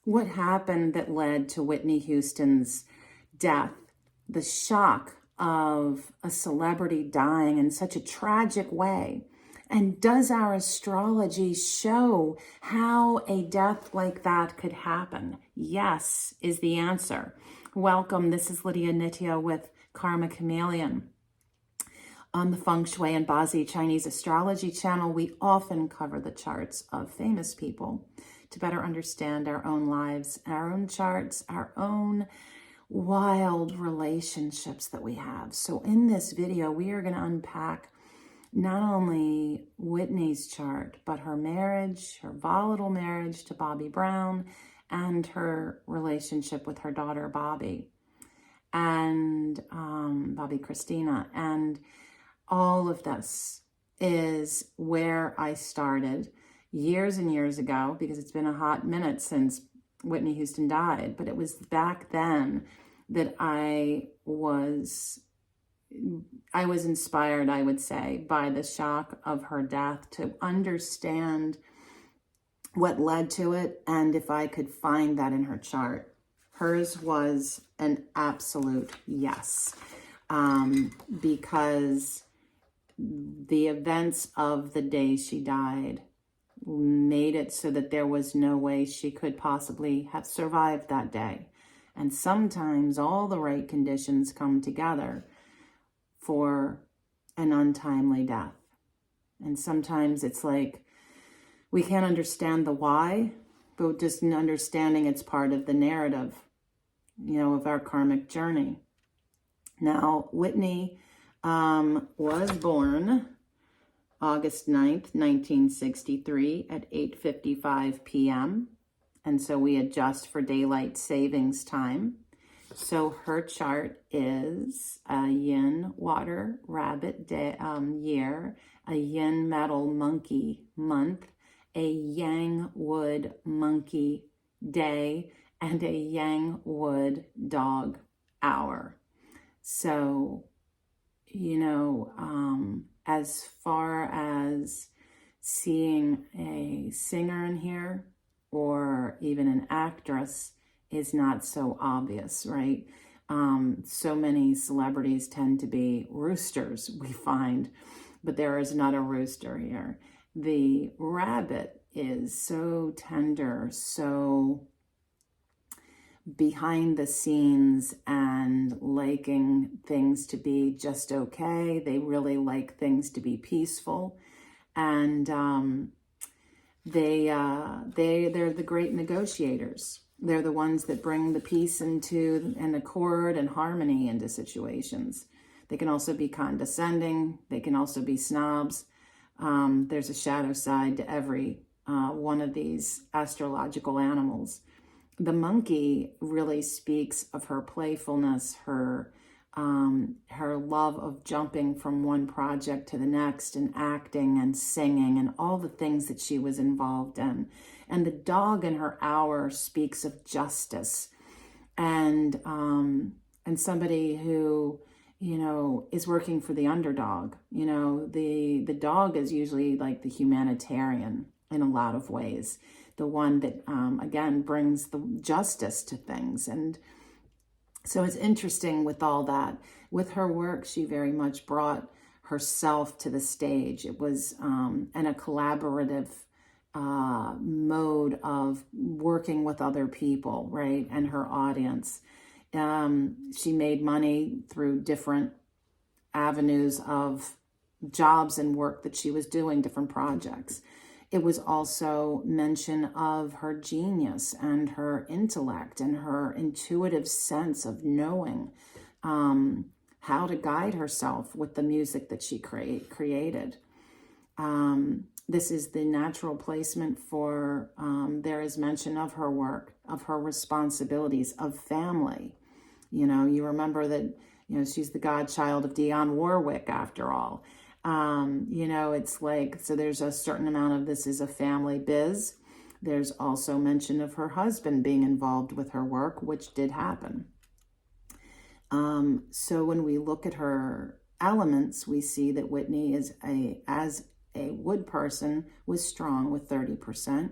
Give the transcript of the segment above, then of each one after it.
what happened that led to Whitney Houston's death, the shock of a celebrity dying in such a tragic way. And does our astrology show how a death like that could happen? Yes, is the answer. Welcome, this is Lydia Nitya with Karma Chameleon. On the Feng Shui and Bazi Chinese Astrology channel, we often cover the charts of famous people to better understand our own lives, our own charts, our own wild relationships that we have. So in this video, we are going to unpack not only Whitney's chart, but her marriage, her volatile marriage to Bobby Brown, and her relationship with her daughter, Bobbi, and Bobbi Kristina. And all of this is where I started years and years ago, because it's been a hot minute since Whitney Houston died. But it was back then that I was inspired, I would say, by the shock of her death to understand what led to it, and if I could find that in her chart. Hers was an absolute yes, because the events of the day she died made it so that there was no way she could possibly have survived that day. And sometimes all the right conditions come together for an untimely death. And sometimes it's like we can't understand the why, but just understanding it's part of the narrative, of our karmic journey. Now, Whitney was born August 9th, 1963 at 8:55 p.m. And so we adjust for daylight savings time. So her chart is a yin water rabbit year, a yin metal monkey month, a yang wood monkey day, and a yang wood dog hour. So, as far as seeing a singer in here or even an actress is not so obvious, right? So many celebrities tend to be roosters, we find, but there is not a rooster here. The rabbit is so tender, so behind the scenes and liking things to be just okay. They really like things to be peaceful, and they're the great negotiators. They're the ones that bring the peace into an accord and harmony into situations. They can also be condescending. They can also be snobs. There's a shadow side to every one of these astrological animals. The monkey really speaks of her playfulness, her love of jumping from one project to the next and acting and singing and all the things that she was involved in. And the dog in her hour speaks of justice and somebody who, is working for the underdog. The dog is usually like the humanitarian in a lot of ways. The one that, again, brings the justice to things. And so it's interesting with all that. With her work, she very much brought herself to the stage. It was in a collaborative mode of working with other people, right, and her audience. She made money through different avenues of jobs and work that she was doing, different projects. It was also mention of her genius and her intellect and her intuitive sense of knowing how to guide herself with the music that she created. This is the natural placement for, there is mention of her work, of her responsibilities, of family. You remember that, she's the godchild of Dionne Warwick after all. It's like, so there's a certain amount of this is a family biz. There's also mention of her husband being involved with her work, which did happen. So when we look at her elements, we see that Whitney is as a wood person was strong with 30%,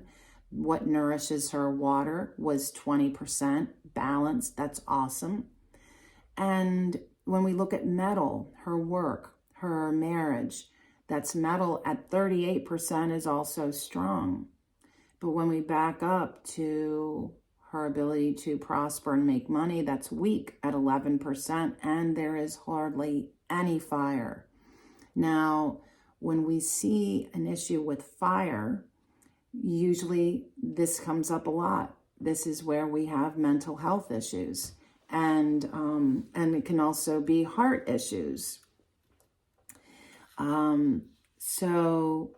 What nourishes her? Water was 20%. Balance, that's awesome. And when we look at metal, her work, her marriage, that's metal at 38% is also strong. But when we back up to her ability to prosper and make money, that's weak at 11%, and there is hardly any fire. Now, when we see an issue with fire, usually this comes up a lot. This is where we have mental health issues, and it can also be heart issues. So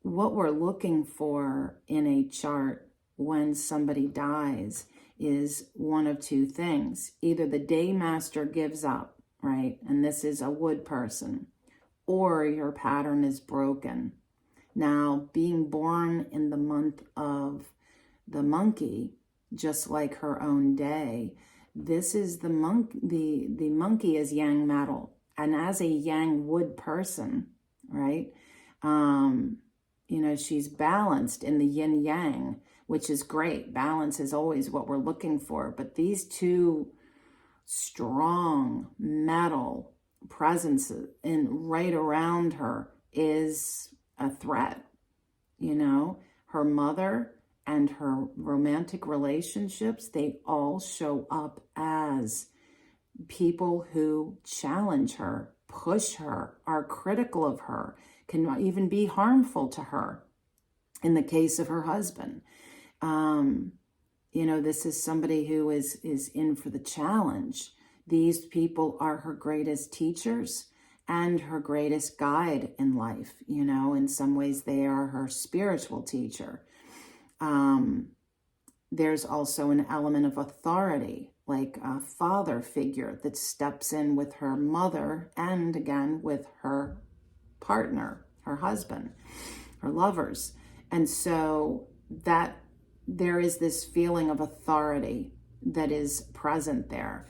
what we're looking for in a chart when somebody dies is one of two things. Either the day master gives up, right? And this is a wood person, or your pattern is broken. Now, being born in the month of the monkey, just like her own day, this is the monkey is yang metal. And as a yang wood person, right? She's balanced in the yin yang, which is great. Balance is always what we're looking for. But these two strong metal presences right around her is a threat. Her mother and her romantic relationships, they all show up as people who challenge her, push her, are critical of her, can even be harmful to her. In the case of her husband, this is somebody who is in for the challenge. These people are her greatest teachers and her greatest guide in life. In some ways they are her spiritual teacher. There's also an element of authority, like a father figure that steps in with her mother and again with her partner, her husband, her lovers. And so that there is this feeling of authority that is present there.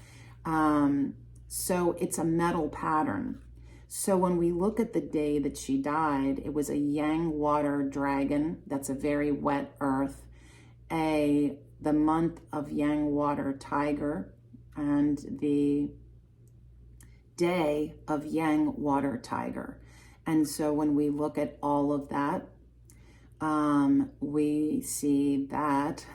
So it's a metal pattern. So when we look at the day that she died, it was a yang water dragon. That's a very wet earth. The month of yang water tiger, and the day of yang water tiger. And so when we look at all of that, we see that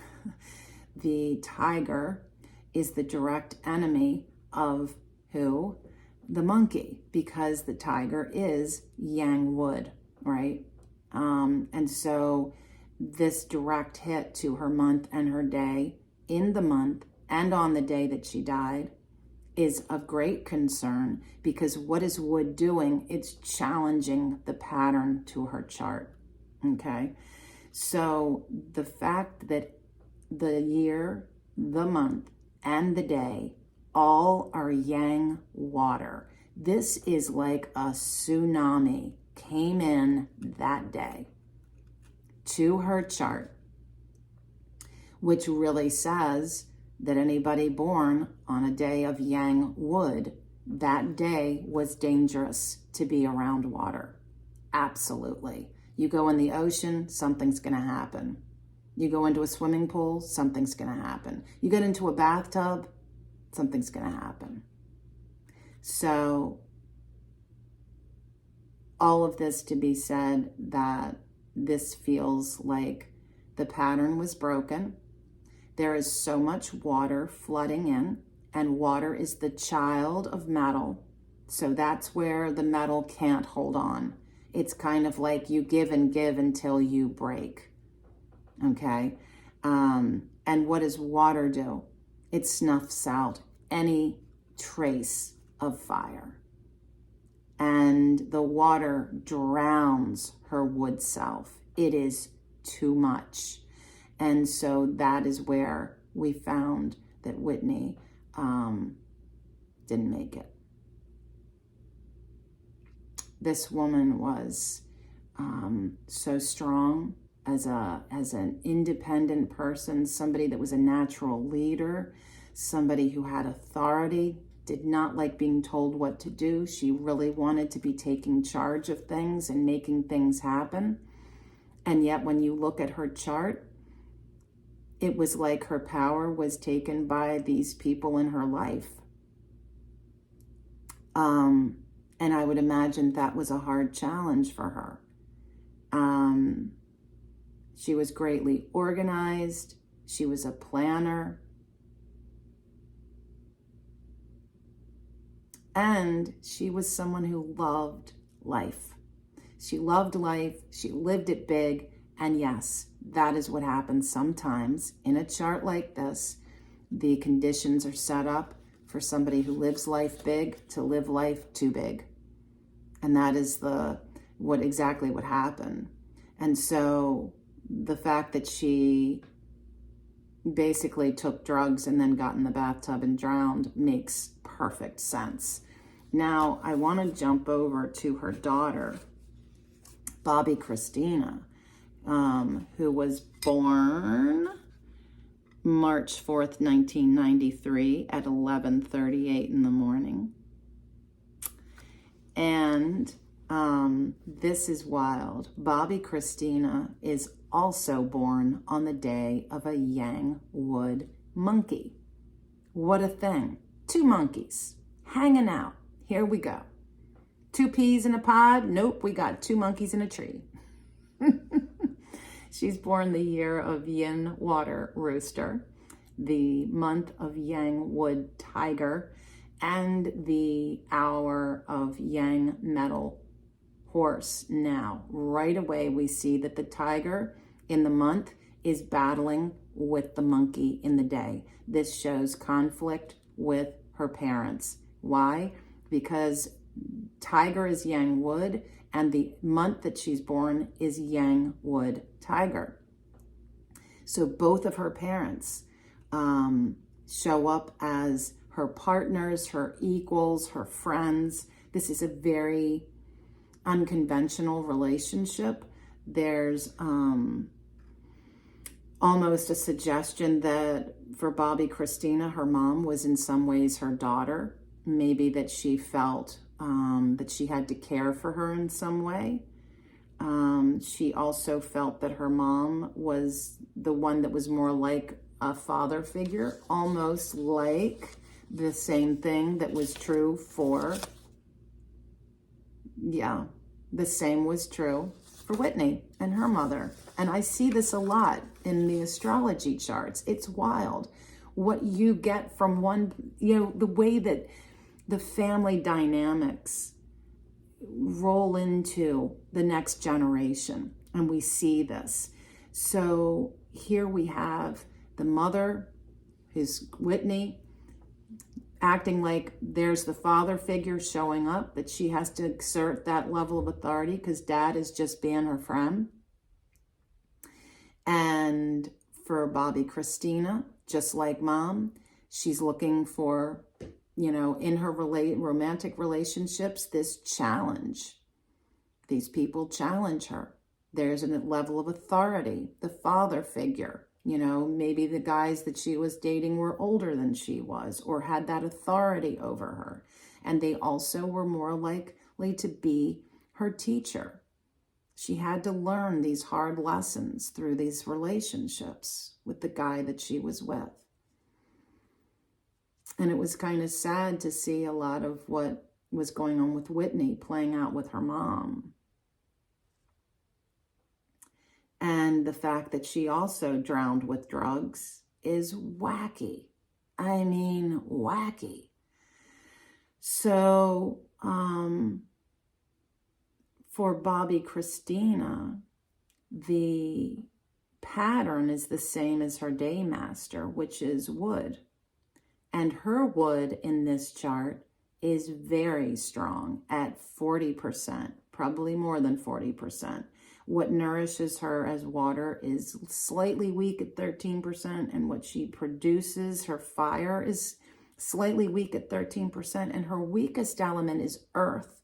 the tiger is the direct enemy of who? The monkey, because the tiger is yang wood, right? And so this direct hit to her month and her day in the month and on the day that she died is of great concern, because what is wood doing? It's challenging the pattern to her chart, okay? So the fact that the year, the month, and the day all are yang water, this is like a tsunami came in that day to her chart, which really says that anybody born on a day of yang wood, that day was dangerous to be around water. Absolutely. You go in the ocean, something's going to happen. You go into a swimming pool, something's going to happen. You get into a bathtub, something's going to happen. So all of this to be said that this feels like the pattern was broken. There is so much water flooding in, and water is the child of metal. So that's where the metal can't hold on. It's kind of like you give and give until you break. Okay? And what does water do? It snuffs out any trace of fire. And the water drowns her wood self. It is too much. And so that is where we found that Whitney didn't make it. This woman was so strong as an independent person, somebody that was a natural leader, somebody who had authority, did not like being told what to do. She really wanted to be taking charge of things and making things happen. And yet when you look at her chart, it was like her power was taken by these people in her life. And I would imagine that was a hard challenge for her. She was greatly organized. She was a planner. And she was someone who loved life. She loved life. She lived it big. And yes, that is what happens sometimes in a chart like this. The conditions are set up for somebody who lives life big to live life too big. And that is exactly what happened. And so the fact that she basically took drugs and then got in the bathtub and drowned makes perfect sense. Now, I want to jump over to her daughter, Bobbi Kristina, who was born March 4th, 1993 at 11:38 in the morning. And this is wild. Bobbi Kristina is also born on the day of a yang wood monkey. What a thing. 2 monkeys hanging out. Here we go. 2 peas in a pod? Nope, we got 2 monkeys in a tree. She's born the year of yin water rooster, the month of yang wood tiger, and the hour of yang metal horse. Now, right away, we see that the tiger in the month is battling with the monkey in the day. This shows conflict with her parents. Why? Because tiger is yang wood, and the month that she's born is yang wood tiger. So both of her parents show up as her partners, her equals, her friends. This is a very unconventional relationship. There's almost a suggestion that for Bobbi Kristina, her mom was in some ways her daughter. Maybe that she felt that she had to care for her in some way. She also felt that her mom was the one that was more like a father figure, almost like the same thing that was true for, the same was true for Whitney and her mother. And I see this a lot in the astrology charts. It's wild what you get from one, the way that the family dynamics roll into the next generation. And we see this. So here we have the mother, who's Whitney, acting like there's the father figure showing up, that she has to exert that level of authority because dad is just being her friend. And for Bobbi Kristina, just like mom, she's looking for, in her romantic relationships, this challenge. These people challenge her. There's a level of authority, the father figure. Maybe the guys that she was dating were older than she was or had that authority over her. And they also were more likely to be her teacher. She had to learn these hard lessons through these relationships with the guy that she was with. And it was kind of sad to see a lot of what was going on with Whitney playing out with her mom. And the fact that she also drowned with drugs is wacky. I mean, wacky. So, for Bobbi Kristina, the pattern is the same as her day master, which is wood. And her wood in this chart is very strong at 40%, probably more than 40%. What nourishes her as water is slightly weak at 13%, and what she produces, her fire, is slightly weak at 13%, and her weakest element is earth,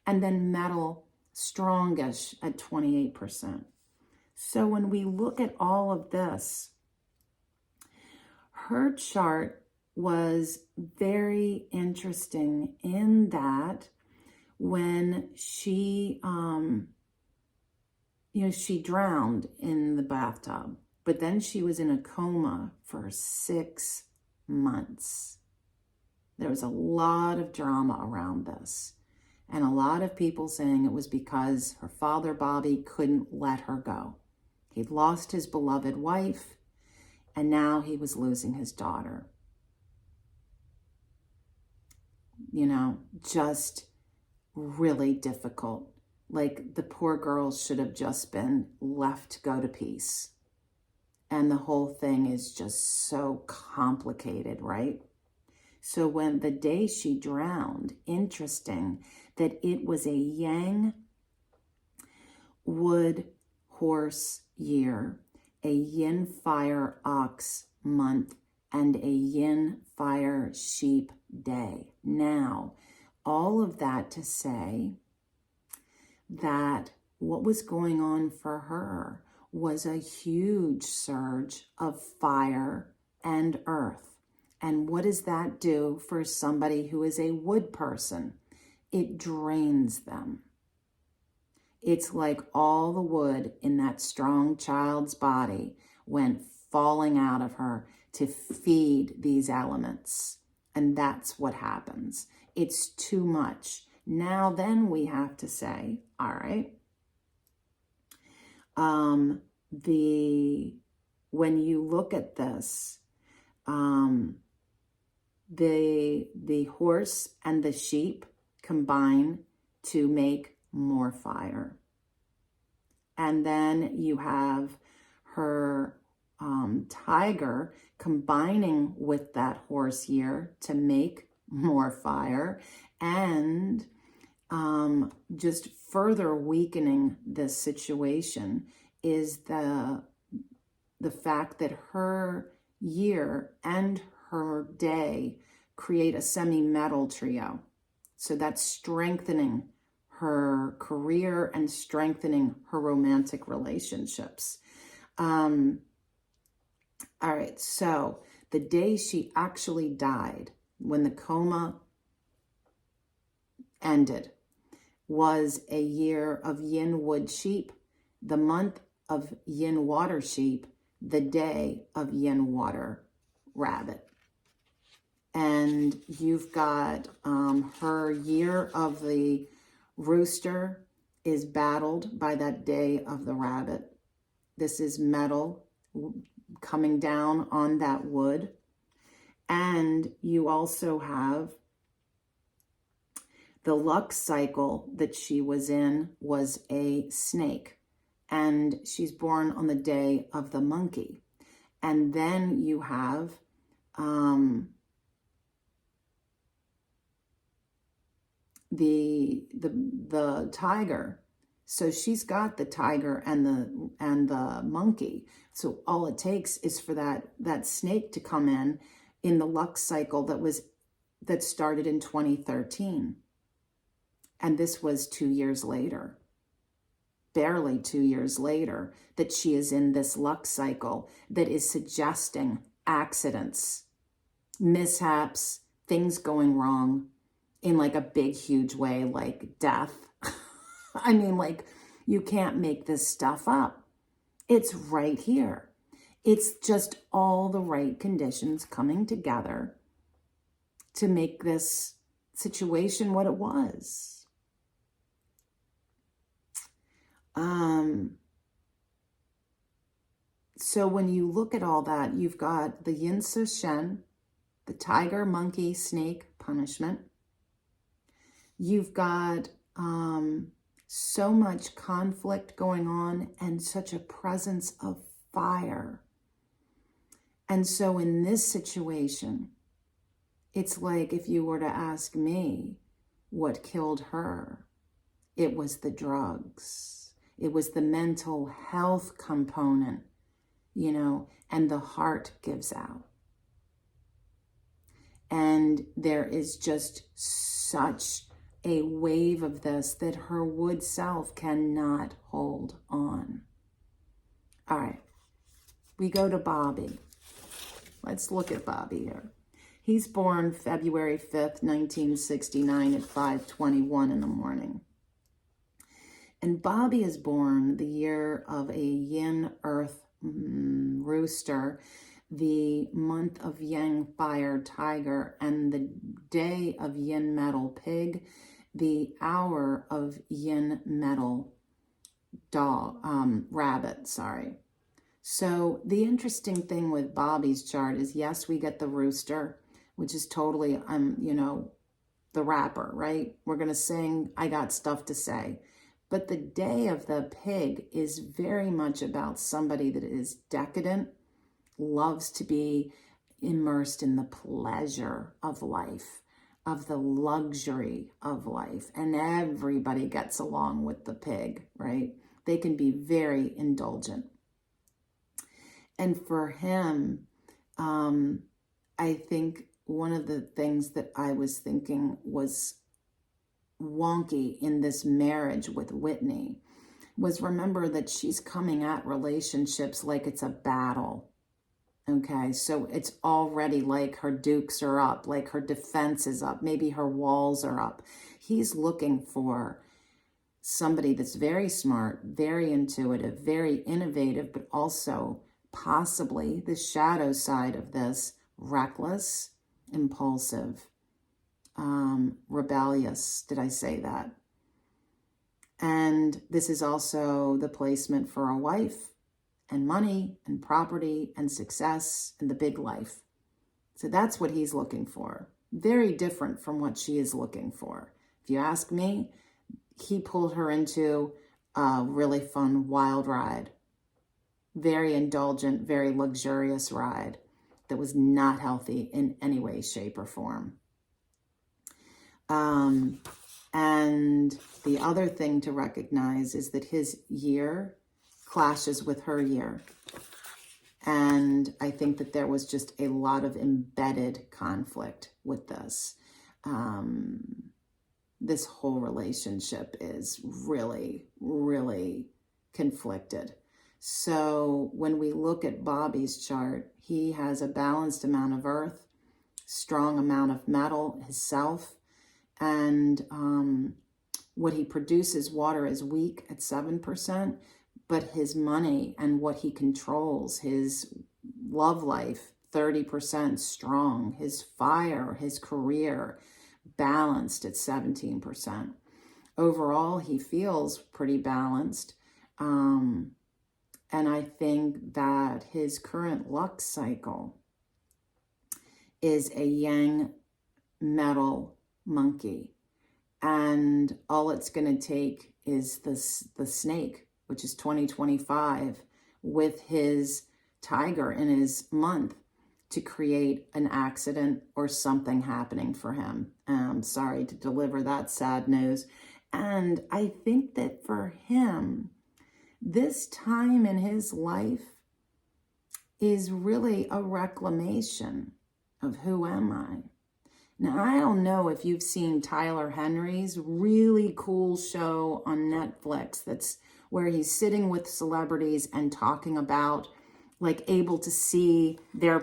and then metal, strongish at 28%. So when we look at all of this, her chart was very interesting in that when she, she drowned in the bathtub. But then she was in a coma for 6 months. There was a lot of drama around this. And a lot of people saying it was because her father, Bobbi, couldn't let her go. He'd lost his beloved wife, and now he was losing his daughter. You know, just really difficult. Like, the poor girl should have just been left to go to peace. And the whole thing is just so complicated, right? So when the day she drowned, interesting that it was a Yang wood horse year, a Yin fire ox month, and a Yin fire sheep day. Now, all of that to say that what was going on for her was a huge surge of fire and earth. And what does that do for somebody who is a wood person? It drains them. It's like all the wood in that strong child's body went falling out of her to feed these elements. And that's what happens. It's too much. Now then we have to say, all right, when you look at this, the horse and the sheep combine to make more fire. And then you have her tiger combining with that horse year to make more fire, and just further weakening this situation is the fact that her year and her day create a semi-metal trio. So that's strengthening her career and strengthening her romantic relationships. All right, so the day she actually died, when the coma ended, was a year of Yin wood sheep, the month of Yin water sheep, the day of Yin water rabbit. And you've got her year of the rooster is battled by that day of the rabbit. This is metal coming down on that wood. And you also have the luck cycle that she was in was a snake. And she's born on the day of the monkey. And then you have the tiger. So she's got the tiger and the monkey. So all it takes is for that snake to come in the luck cycle that started in 2013. And this was 2 years later, barely 2 years later, that she is in this luck cycle that is suggesting accidents, mishaps, things going wrong in like a big, huge way, like death. I mean, like, you can't make this stuff up. It's right here. It's just all the right conditions coming together to make this situation what it was. So when you look at all that, you've got the Yin Su Shen, the tiger, monkey, snake punishment. You've got so much conflict going on and such a presence of fire. And so in this situation, it's like if you were to ask me what killed her, it was the drugs. It was the mental health component, you know, and the heart gives out. And there is just such a wave of this that her wood self cannot hold on. All right, we go to Bobbi. Let's look at Bobbi here. He's born February 5th, 1969 at 5:21 in the morning. And Bobbi is born the year of a Yin Earth rooster, the month of yang fire tiger, and the day of yin metal pig, the hour of yin metal dog, rabbit, sorry. So the interesting thing with Bobbi's chart is, yes, we get the rooster, which is totally, you know, the rapper, right? We're going to sing, I got stuff to say. But the day of the pig is very much about somebody that is decadent, loves to be immersed in the pleasure of life, of the luxury of life. And everybody gets along with the pig, right? They can be very indulgent. And for him, I think one of the things that I was thinking was wonky in this marriage with Whitney was, remember that she's coming at relationships like it's a battle. Okay, so it's already like her dukes are up, like her defense is up, maybe her walls are up. He's looking for somebody that's very smart, very intuitive, very innovative, but also possibly the shadow side of this, reckless, impulsive, rebellious. Did I say that? And this is also the placement for a wife and money and property and success and the big life. So that's what he's looking for. Very different from what she is looking for. If you ask me, he pulled her into a really fun, wild ride. Very indulgent, very luxurious ride that was not healthy in any way, shape, or form. And the other thing to recognize is that his year clashes with her year. And I think that there was just a lot of embedded conflict with this. This whole relationship is really, really conflicted. So when we look at Bobbi's chart, he has a balanced amount of earth, strong amount of metal, his self, and what he produces, water, is weak at 7%, but his money and what he controls, his love life, 30% strong, his fire, his career, balanced at 17%. Overall, he feels pretty balanced. And I think that his current luck cycle is a yang metal monkey. And all it's going to take is the snake, which is 2025, with his tiger in his month to create an accident or something happening for him. I'm sorry to deliver that sad news. And I think that for him, this time in his life is really a reclamation of who am I? Now, I don't know if you've seen Tyler Henry's really cool show on Netflix that's where he's sitting with celebrities and talking about, like, able to see their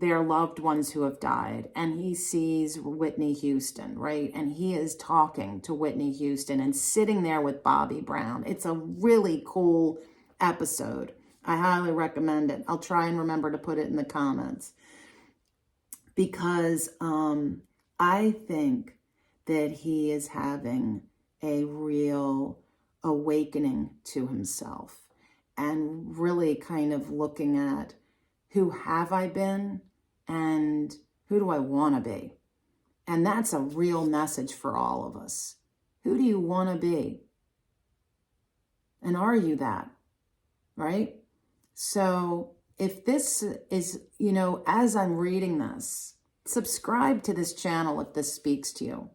loved ones who have died. And he sees Whitney Houston, right? And he is talking to Whitney Houston and sitting there with Bobbi Brown. It's a really cool episode. I highly recommend it. I'll try and remember to put it in the comments. Because I think that he is having a real awakening to himself and really kind of looking at, who have I been and who do I want to be? And that's a real message for all of us. Who do you want to be? And are you that? Right? So if this is, you know, as I'm reading this, subscribe to this channel if this speaks to you.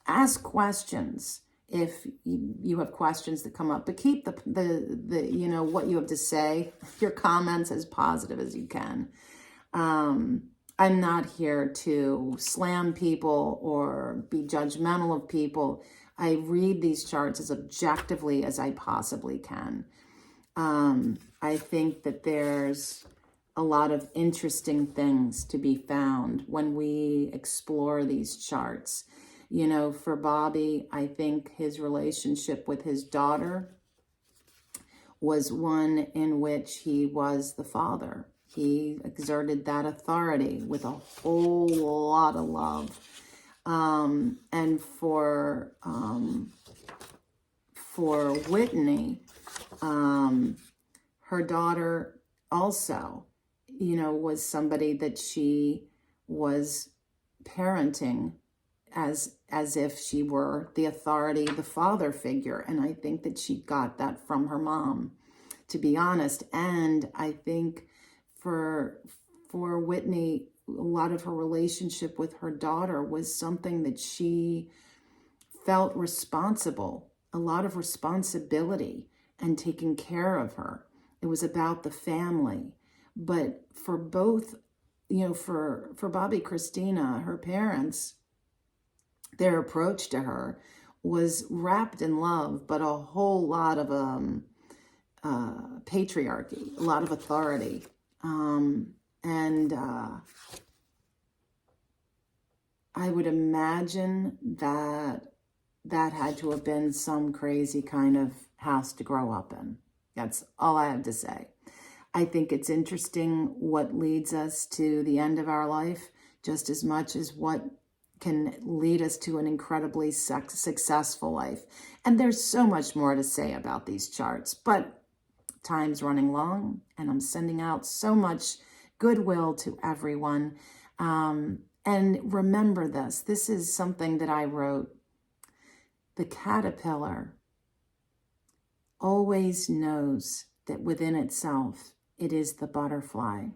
Ask questions if you have questions that come up, but keep the you know, what you have to say, your comments, as positive as you can. I'm not here to slam people or be judgmental of people. I read these charts as objectively as I possibly can. I think that there's a lot of interesting things to be found when we explore these charts. You know, for Bobbi, I think his relationship with his daughter was one in which he was the father. He exerted that authority with a whole lot of love. And for Whitney, her daughter also, was somebody that she was parenting as if she were the authority, the father figure. And I think that she got that from her mom, to be honest. And I think for Whitney, a lot of her relationship with her daughter was something that she felt responsible, a lot of responsibility, and taking care of her. It was about the family. But for both, for Bobbi Kristina, her parents, their approach to her was wrapped in love, but a whole lot of patriarchy, a lot of authority. And I would imagine that had to have been some crazy kind of house to grow up in. That's all I have to say. I think it's interesting what leads us to the end of our life, just as much as what can lead us to an incredibly successful life. And there's so much more to say about these charts, but time's running long, and I'm sending out so much goodwill to everyone. And remember this. This is something that I wrote. The caterpillar always knows that within itself, it is the butterfly.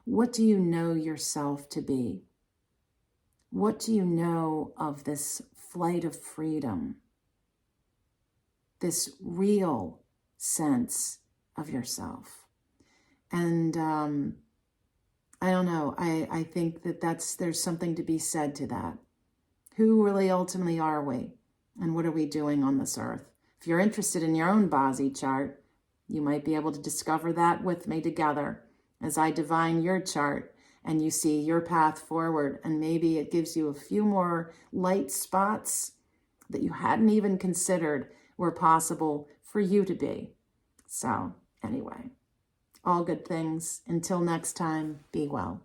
What do you know yourself to be? What do you know of this flight of freedom? This real sense of yourself. And I don't know. I think that there's something to be said to that. Who really ultimately are we? And what are we doing on this earth? If you're interested in your own Bazi chart, you might be able to discover that with me together as I divine your chart and you see your path forward. And maybe it gives you a few more light spots that you hadn't even considered were possible for you to be. So anyway, all good things. Until next time, be well.